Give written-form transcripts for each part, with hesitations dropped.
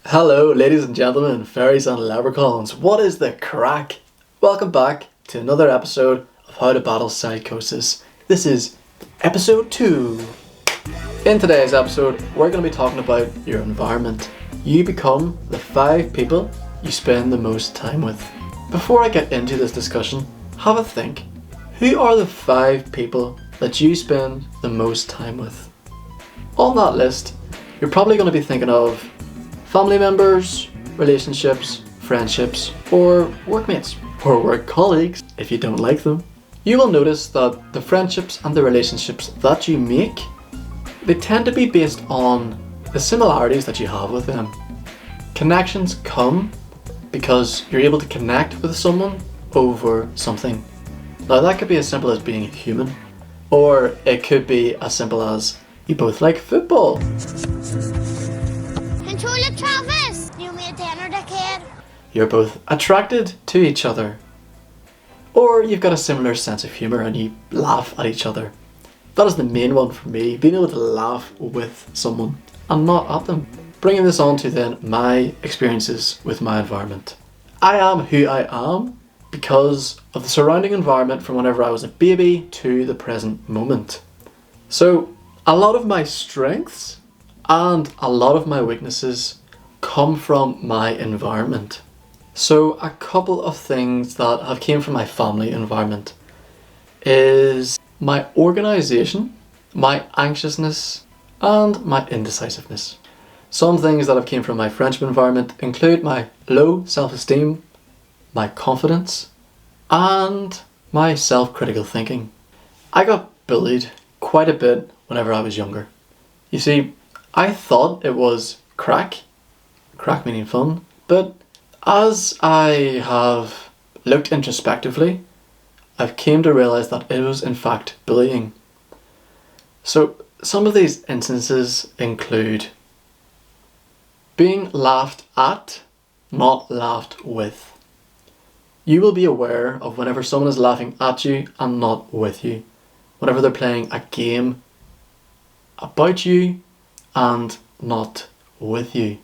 Hello, ladies and gentlemen, fairies and leprechauns. What is the crack? Welcome back to another episode of How to Battle Psychosis. This is episode 2. In today's episode, we're going to be talking about your environment. You become the 5 people you spend the most time with. Before I get into this discussion, have a think. Who are the 5 people that you spend the most time with? On that list, you're probably going to be thinking of family members, relationships, friendships, or workmates, or work colleagues if you don't like them. You will notice that the friendships and the relationships that you make, they tend to be based on the similarities that you have with them. Connections come because you're able to connect with someone over something. Now that could be as simple as being human, or it could be as simple as you both like football. Controller Travis! You made dinner, dickhead. You're both attracted to each other. Or you've got a similar sense of humour and you laugh at each other. That is the main one for me, being able to laugh with someone and not at them. Bringing this on to then my experiences with my environment. I am who I am because of the surrounding environment from whenever I was a baby to the present moment. So a lot of my strengths and a lot of my weaknesses come from my environment. So a couple of things that have came from my family environment is my organisation, my anxiousness, and my indecisiveness. Some things that have came from my friendship environment include my low self-esteem, my confidence, and my self-critical thinking. I got bullied quite a bit whenever I was younger. You see, I thought it was crack meaning fun, but as I have looked introspectively, I've came to realise that it was in fact bullying. So some of these instances include being laughed at, not laughed with. You will be aware of whenever someone is laughing at you and not with you. Whenever they're playing a game about you and not with you.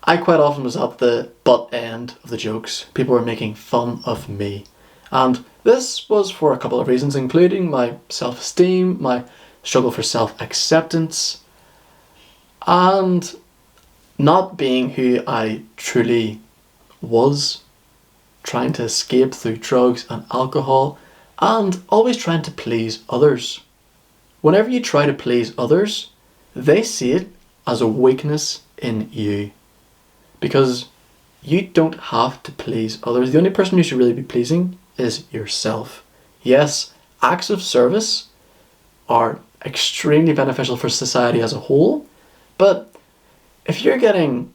I quite often was at the butt end of the jokes. People were making fun of me. And this was for a couple of reasons, including my self-esteem, my struggle for self-acceptance, and not being who I truly was, trying to escape through drugs and alcohol, and always trying to please others. Whenever you try to please others, they see it as a weakness in you. Because you don't have to please others. The only person you should really be pleasing is yourself. Yes, acts of service are extremely beneficial for society as a whole, but if you're getting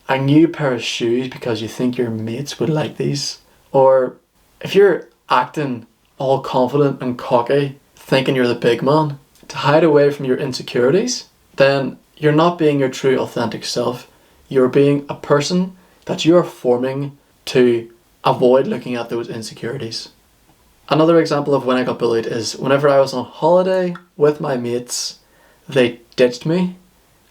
a new pair of shoes because you think your mates would like these, or if you're acting all confident and cocky, thinking you're the big man, to hide away from your insecurities, then you're not being your true authentic self. You're being a person that you're forming to avoid looking at those insecurities. Another example of when I got bullied is whenever I was on holiday with my mates, they ditched me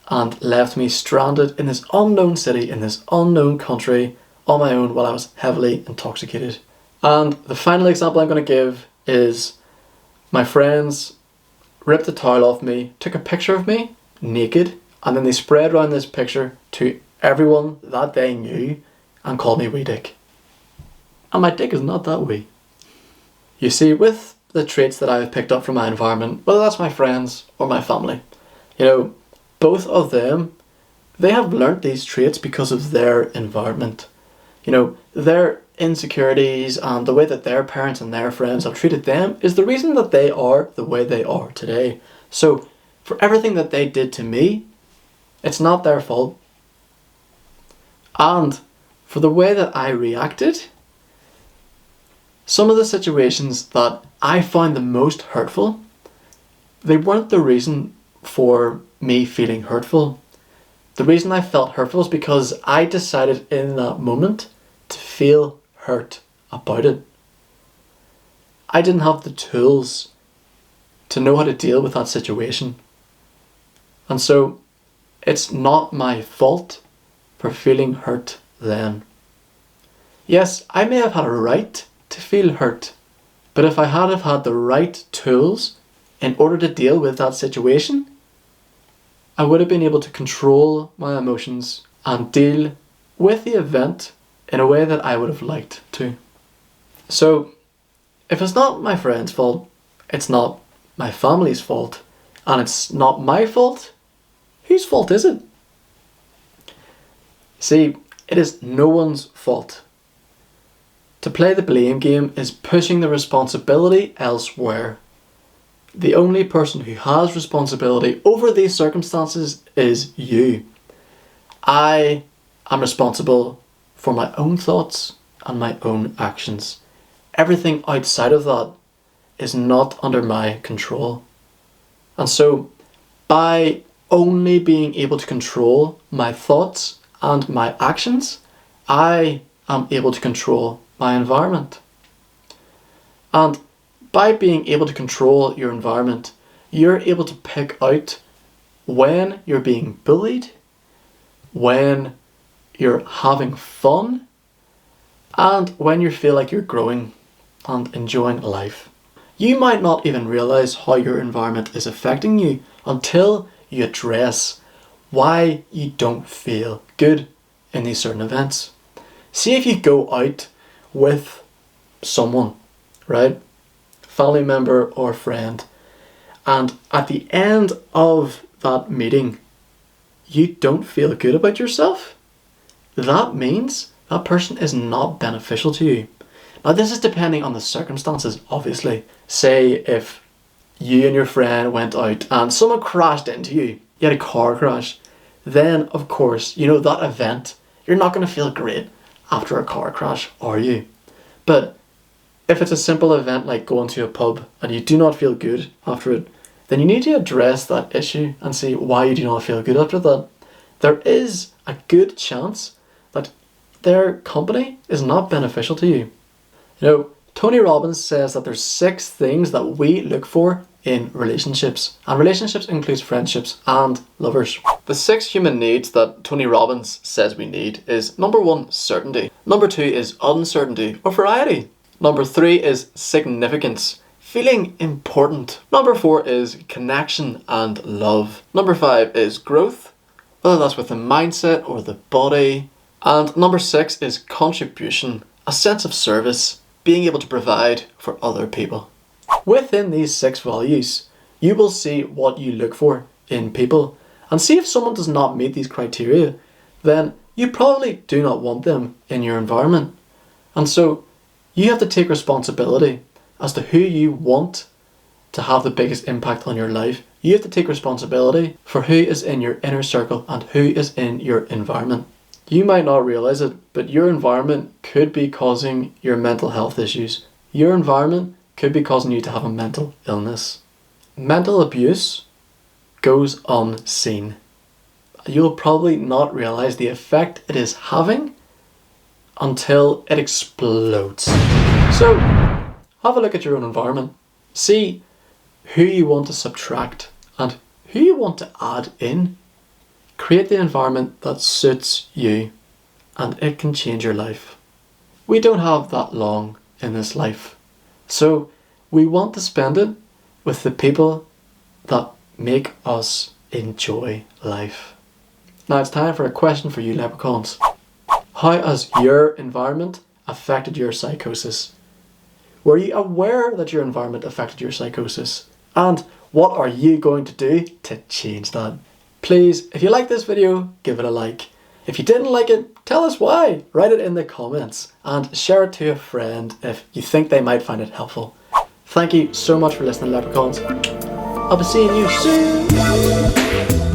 and left me stranded in this unknown city, in this unknown country, on my own while I was heavily intoxicated. And the final example I'm going to give is my friends ripped the towel off me, took a picture of me naked, and then they spread around this picture to everyone that they knew and called me wee dick. And my dick is not that wee. You see, with the traits that I have picked up from my environment, whether that's my friends or my family, both of them, they have learnt these traits because of their environment. Their insecurities and the way that their parents and their friends have treated them is the reason that they are the way they are today. So for everything that they did to me, it's not their fault. And for the way that I reacted, some of the situations that I found the most hurtful, they weren't the reason for me feeling hurtful. The reason I felt hurtful is because I decided in that moment to feel hurt about it. I didn't have the tools to know how to deal with that situation. And so it's not my fault for feeling hurt then. Yes, I may have had a right to feel hurt, but if I had have had the right tools in order to deal with that situation, I would have been able to control my emotions and deal with the event in a way that I would have liked to. So, if it's not my friend's fault, it's not my family's fault, and it's not my fault, whose fault is it? See, it is no one's fault. To play the blame game is pushing the responsibility elsewhere. The only person who has responsibility over these circumstances is you. I am responsible for my own thoughts and my own actions. Everything outside of that is not under my control. And so, by only being able to control my thoughts and my actions, I am able to control my environment. And by being able to control your environment, you're able to pick out when you're being bullied, when you're having fun, and when you feel like you're growing and enjoying life. You might not even realize how your environment is affecting you until you address why you don't feel good in these certain events. See, if you go out with someone, right? Family member or friend, and at the end of that meeting, you don't feel good about yourself, that means that person is not beneficial to you. Now, this is depending on the circumstances, obviously. Say if you and your friend went out and someone crashed into you, you had a car crash, then of course, that event, you're not going to feel great after a car crash, are you? But if it's a simple event like going to a pub and you do not feel good after it, then you need to address that issue and see why you do not feel good after that. There is a good chance that their company is not beneficial to you. Tony Robbins says that there's 6 things that we look for in relationships, and relationships includes friendships and lovers. The 6 human needs that Tony Robbins says we need is number 1, certainty. Number 2 is uncertainty or variety. Number 3 is significance, feeling important. Number 4 is connection and love. Number 5 is growth, whether that's with the mindset or the body. And number 6 is contribution, a sense of service, being able to provide for other people. Within these 6 values, you will see what you look for in people, and see if someone does not meet these criteria, then you probably do not want them in your environment. And so you have to take responsibility as to who you want to have the biggest impact on your life. You have to take responsibility for who is in your inner circle and who is in your environment. You might not realize it, but your environment could be causing your mental health issues. Your environment could be causing you to have a mental illness. Mental abuse goes unseen. You'll probably not realize the effect it is having until it explodes. So, have a look at your own environment. See who you want to subtract and who you want to add in. Create the environment that suits you, and it can change your life. We don't have that long in this life, so we want to spend it with the people that make us enjoy life. Now it's time for a question for you leprechauns. How has your environment affected your psychosis? Were you aware that your environment affected your psychosis? And what are you going to do to change that? Please, if you like this video, give it a like. If you didn't like it, tell us why. Write it in the comments and share it to a friend if you think they might find it helpful. Thank you so much for listening, leprechauns. I'll be seeing you soon.